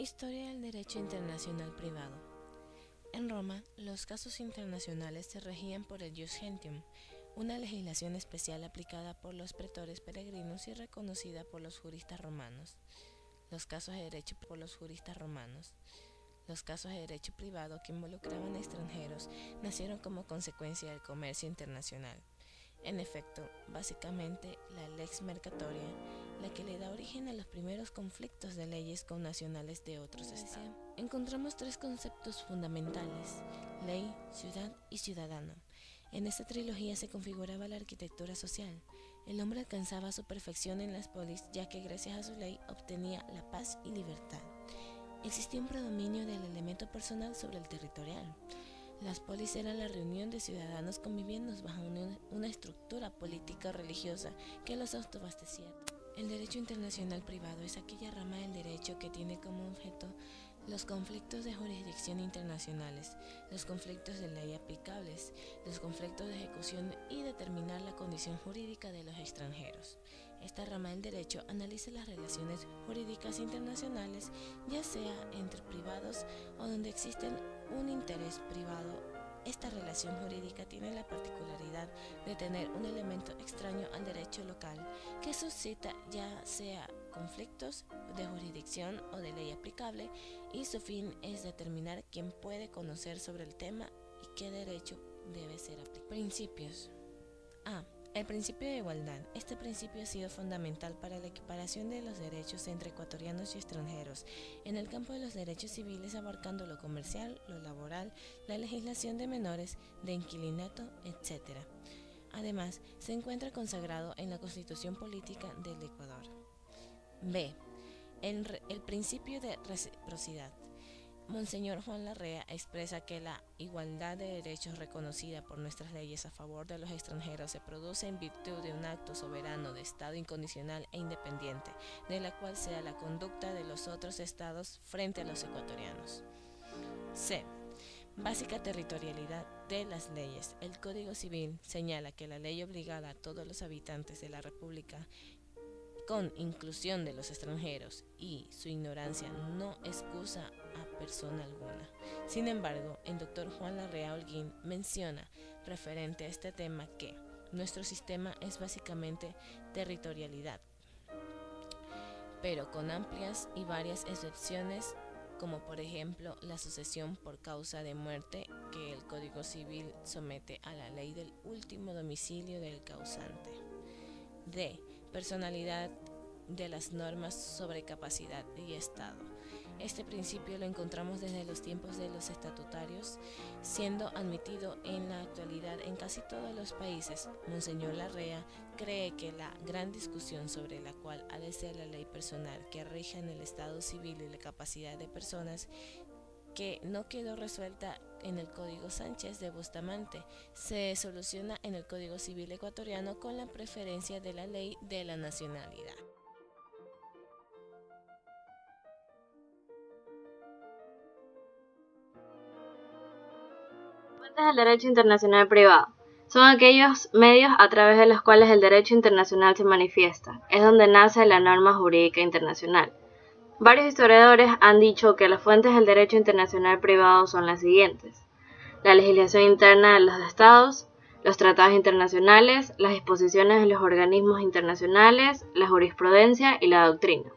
Historia del derecho internacional privado. En Roma, los casos internacionales se regían por el Jus Gentium, una legislación especial aplicada por los pretores peregrinos y reconocida por los juristas romanos. Los casos de derecho por los juristas romanos. Los casos de derecho privado que involucraban a extranjeros nacieron como consecuencia del comercio internacional. En efecto, básicamente la lex mercatoria, la que le da origen a los primeros conflictos de leyes con nacionales de otros estados. Encontramos tres conceptos fundamentales: ley, ciudad y ciudadano. En esta trilogía se configuraba la arquitectura social. El hombre alcanzaba su perfección en las polis, ya que gracias a su ley obtenía la paz y libertad. Existía un predominio del elemento personal sobre el territorial. Las polis eran la reunión de ciudadanos conviviendo bajo una estructura política o religiosa que los autoabastecía. El derecho internacional privado es aquella rama del derecho que tiene como objeto los conflictos de jurisdicción internacionales, los conflictos de ley aplicables, los conflictos de ejecución y determinar la condición jurídica de los extranjeros. Esta rama del derecho analiza las relaciones jurídicas internacionales, ya sea entre privados o donde existen un interés privado. Esta relación jurídica tiene la particularidad de tener un elemento extraño al derecho local que suscita ya sea conflictos de jurisdicción o de ley aplicable, y su fin es determinar quién puede conocer sobre el tema y qué derecho debe ser aplicado. Principios. A. El principio de igualdad. Este principio ha sido fundamental para la equiparación de los derechos entre ecuatorianos y extranjeros en el campo de los derechos civiles, abarcando lo comercial, lo laboral, la legislación de menores, de inquilinato, etc. Además, se encuentra consagrado en la Constitución Política del Ecuador. B. El principio de reciprocidad. Monseñor Juan Larrea expresa que la igualdad de derechos reconocida por nuestras leyes a favor de los extranjeros se produce en virtud de un acto soberano de Estado incondicional e independiente, de la cual sea la conducta de los otros estados frente a los ecuatorianos. C. Básica territorialidad de las leyes. El Código Civil señala que la ley obligada a todos los habitantes de la República, con inclusión de los extranjeros, y su ignorancia no excusa a persona alguna. Sin embargo, el doctor Juan Larrea Holguín menciona, referente a este tema, que nuestro sistema es básicamente territorialidad, pero con amplias y varias excepciones, como por ejemplo la sucesión por causa de muerte, que el Código Civil somete a la ley del último domicilio del causante. D. Personalidad de las normas sobre capacidad y Estado. Este principio lo encontramos desde los tiempos de los estatutarios, siendo admitido en la actualidad en casi todos los países. Monseñor Larrea cree que la gran discusión sobre la cual ha de ser la ley personal que rija en el Estado civil y la capacidad de personas, que no quedó resuelta en el Código Sánchez de Bustamante, se soluciona en el Código Civil ecuatoriano con la preferencia de la ley de la nacionalidad. Fuentes del derecho internacional privado. Son aquellos medios a través de los cuales el derecho internacional se manifiesta. Es donde nace la norma jurídica internacional. Varios historiadores han dicho que las fuentes del derecho internacional privado son las siguientes: la legislación interna de los estados, los tratados internacionales, las disposiciones de los organismos internacionales, la jurisprudencia y la doctrina.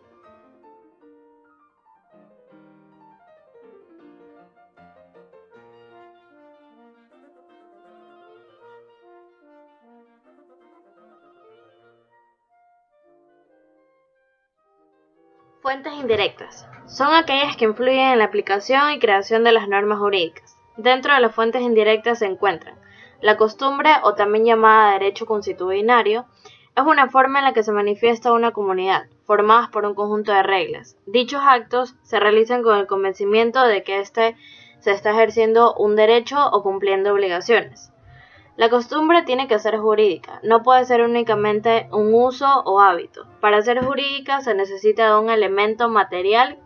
Fuentes indirectas. Son aquellas que influyen en la aplicación y creación de las normas jurídicas. Dentro de las fuentes indirectas se encuentran la costumbre, o también llamada derecho consuetudinario. Es una forma en la que se manifiesta una comunidad, formadas por un conjunto de reglas. Dichos actos se realizan con el convencimiento de que se está ejerciendo un derecho o cumpliendo obligaciones. La costumbre tiene que ser jurídica, no puede ser únicamente un uso o hábito. Para ser jurídica se necesita de un elemento material,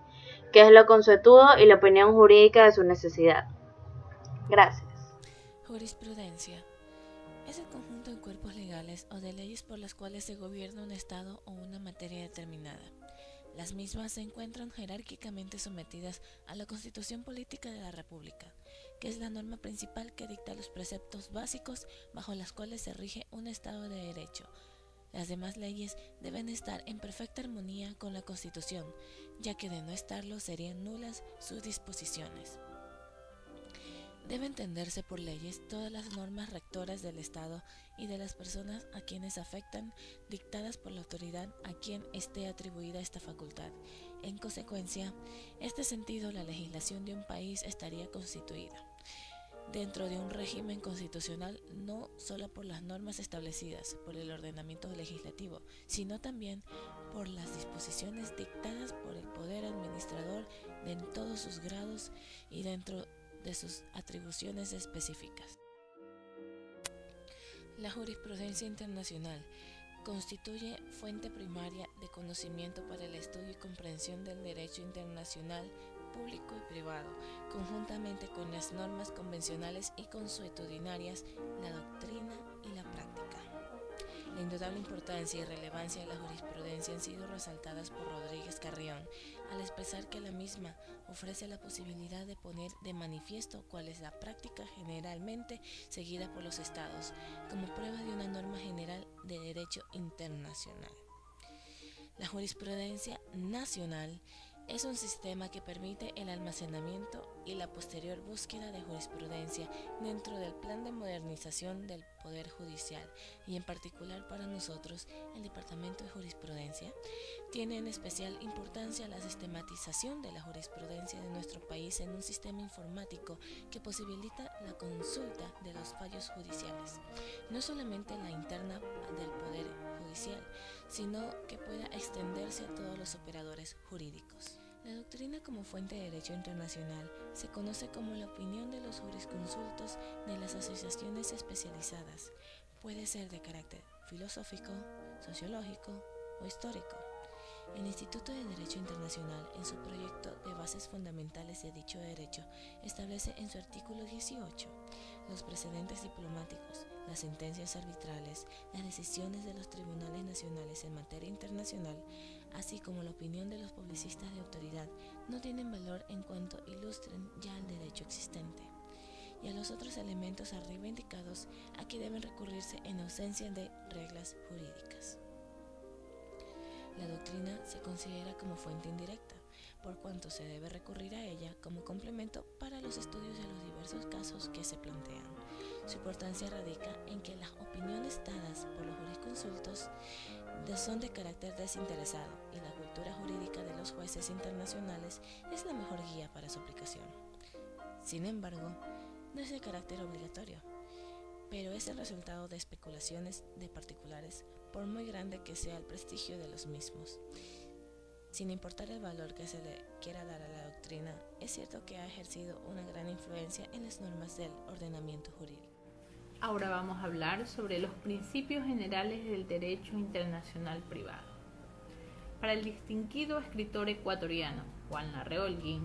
que es lo consuetudo y la opinión jurídica de su necesidad. Gracias. Jurisprudencia es el conjunto de cuerpos legales o de leyes por las cuales se gobierna un estado o una materia determinada. Las mismas se encuentran jerárquicamente sometidas a la Constitución Política de la República, que es la norma principal que dicta los preceptos básicos bajo los cuales se rige un Estado de Derecho. Las demás leyes deben estar en perfecta armonía con la Constitución, ya que de no estarlo serían nulas sus disposiciones. Debe entenderse por leyes todas las normas rectoras del Estado y de las personas a quienes afectan, dictadas por la autoridad a quien esté atribuida esta facultad. En consecuencia, este sentido, la legislación de un país estaría constituida dentro de un régimen constitucional no solo por las normas establecidas por el ordenamiento legislativo, sino también por las disposiciones dictadas por el poder administrador en todos sus grados y dentro de sus atribuciones específicas. La jurisprudencia internacional constituye fuente primaria de conocimiento para el estudio y comprensión del derecho internacional público y privado, conjuntamente con las normas convencionales y consuetudinarias, la doctrina y la práctica. La indudable importancia y relevancia de la jurisprudencia han sido resaltadas por Rodríguez Carrión al expresar que la misma ofrece la posibilidad de poner de manifiesto cuál es la práctica generalmente seguida por los estados, como prueba de una norma general de derecho internacional. La jurisprudencia nacional es un sistema que permite el almacenamiento y la posterior búsqueda de jurisprudencia dentro del plan de modernización del Poder Judicial, y en particular para nosotros, el Departamento de Jurisprudencia, tiene en especial importancia la sistematización de la jurisprudencia de nuestro país en un sistema informático que posibilita la consulta de los fallos judiciales, no solamente la interna del Poder Judicial, sino que pueda extenderse a todos los operadores jurídicos. La doctrina como fuente de derecho internacional se conoce como la opinión de los jurisconsultos de las asociaciones especializadas. Puede ser de carácter filosófico, sociológico o histórico. El Instituto de Derecho Internacional, en su proyecto de bases fundamentales de dicho derecho, establece en su artículo 18 los precedentes diplomáticos, las sentencias arbitrales, las decisiones de los tribunales nacionales en materia internacional, así como la opinión de los publicistas de autoridad, no tienen valor en cuanto ilustren ya el derecho existente. Y a los otros elementos arriba indicados, aquí deben recurrirse en ausencia de reglas jurídicas. La doctrina se considera como fuente indirecta, por cuanto se debe recurrir a ella como complemento para los estudios de los diversos casos que se plantean. Su importancia radica en que las opiniones dadas por los jurisconsultos son de carácter desinteresado y la cultura jurídica de los jueces internacionales es la mejor guía para su aplicación. Sin embargo, no es de carácter obligatorio, pero es el resultado de especulaciones de particulares, por muy grande que sea el prestigio de los mismos. Sin importar el valor que se le quiera dar a la doctrina, es cierto que ha ejercido una gran influencia en las normas del ordenamiento jurídico. Ahora vamos a hablar sobre los principios generales del derecho internacional privado. Para el distinguido escritor ecuatoriano Juan Larrea Holguín,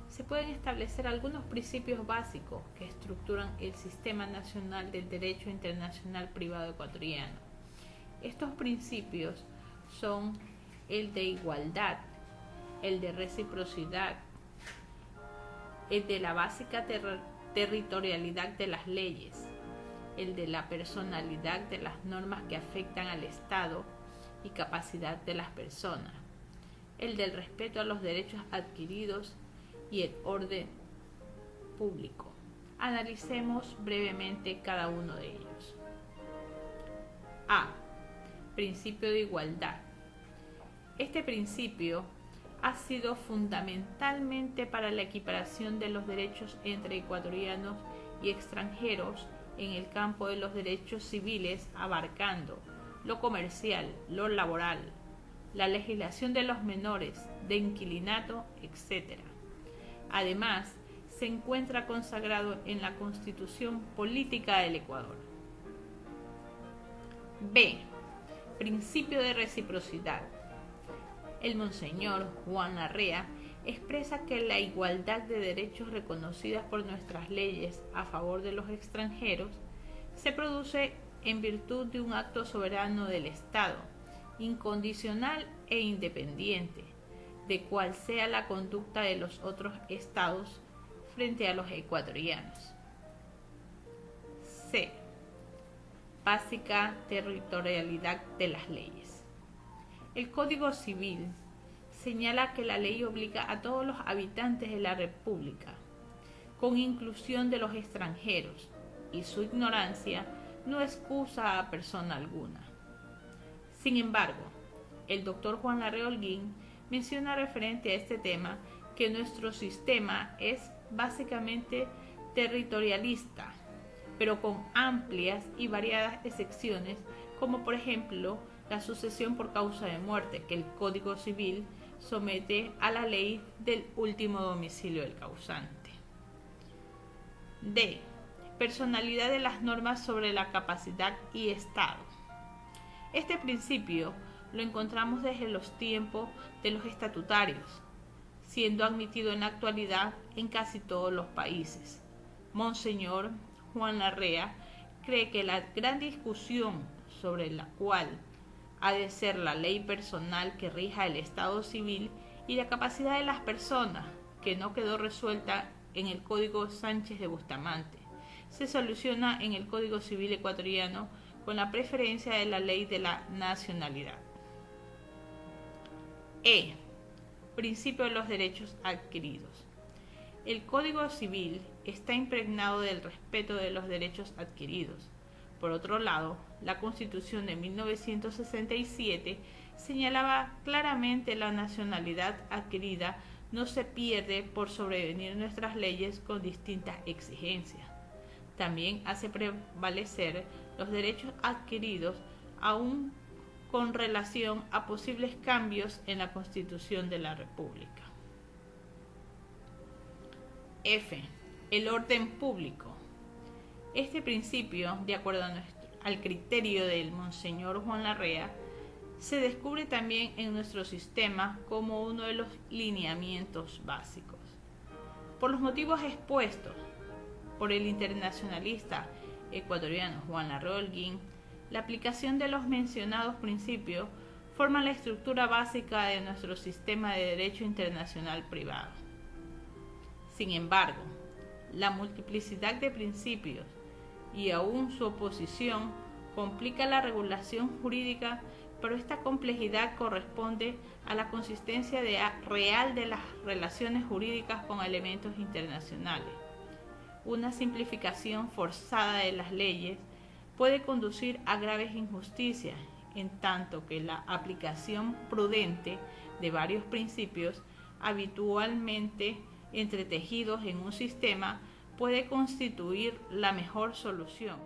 se pueden establecer algunos principios básicos que estructuran el sistema nacional del derecho internacional privado ecuatoriano. Estos principios son el de igualdad, el de reciprocidad, el de la básica territorialidad de las leyes, el de la personalidad de las normas que afectan al Estado y capacidad de las personas, el del respeto a los derechos adquiridos y el orden público. Analicemos brevemente cada uno de ellos. A. Principio de igualdad. Este principio ha sido fundamentalmente para la equiparación de los derechos entre ecuatorianos y extranjeros en el campo de los derechos civiles, abarcando lo comercial, lo laboral, la legislación de los menores, de inquilinato, etc. Además, se encuentra consagrado en la Constitución Política del Ecuador. B. Principio de reciprocidad. El monseñor Juan Larrea expresa que la igualdad de derechos reconocidas por nuestras leyes a favor de los extranjeros se produce en virtud de un acto soberano del Estado, incondicional e independiente, de cuál sea la conducta de los otros estados frente a los ecuatorianos. C. Básica territorialidad de las leyes. El Código Civil señala que la ley obliga a todos los habitantes de la República, con inclusión de los extranjeros, y su ignorancia no excusa a persona alguna. Sin embargo, el doctor Juan Larrea Holguín menciona referente a este tema que nuestro sistema es básicamente territorialista, pero con amplias y variadas excepciones, como por ejemplo la sucesión por causa de muerte, que el Código Civil somete a la ley del último domicilio del causante. D. Personalidad de las normas sobre la capacidad y estado. Este principio lo encontramos desde los tiempos de los estatutarios, siendo admitido en la actualidad en casi todos los países. Monseñor Juan Larrea cree que la gran discusión sobre la cual ha de ser la ley personal que rija el Estado civil y la capacidad de las personas, que no quedó resuelta en el Código Sánchez de Bustamante, se soluciona en el Código Civil ecuatoriano con la preferencia de la ley de la nacionalidad. E. Principio de los derechos adquiridos. El Código Civil está impregnado del respeto de los derechos adquiridos. Por otro lado, la Constitución de 1967 señalaba claramente la nacionalidad adquirida no se pierde por sobrevenir nuestras leyes con distintas exigencias. También hace prevalecer los derechos adquiridos aún con relación a posibles cambios en la Constitución de la República. F. El orden público. Este principio, de acuerdo al criterio del Monseñor Juan Larrea, se descubre también en nuestro sistema como uno de los lineamientos básicos. Por los motivos expuestos por el internacionalista ecuatoriano Juan Larrea Holguín, la aplicación de los mencionados principios forma la estructura básica de nuestro sistema de derecho internacional privado. Sin embargo, la multiplicidad de principios y aún su oposición complica la regulación jurídica, pero esta complejidad corresponde a la consistencia real de las relaciones jurídicas con elementos internacionales. Una simplificación forzada de las leyes puede conducir a graves injusticias, en tanto que la aplicación prudente de varios principios habitualmente entretejidos en un sistema puede constituir la mejor solución.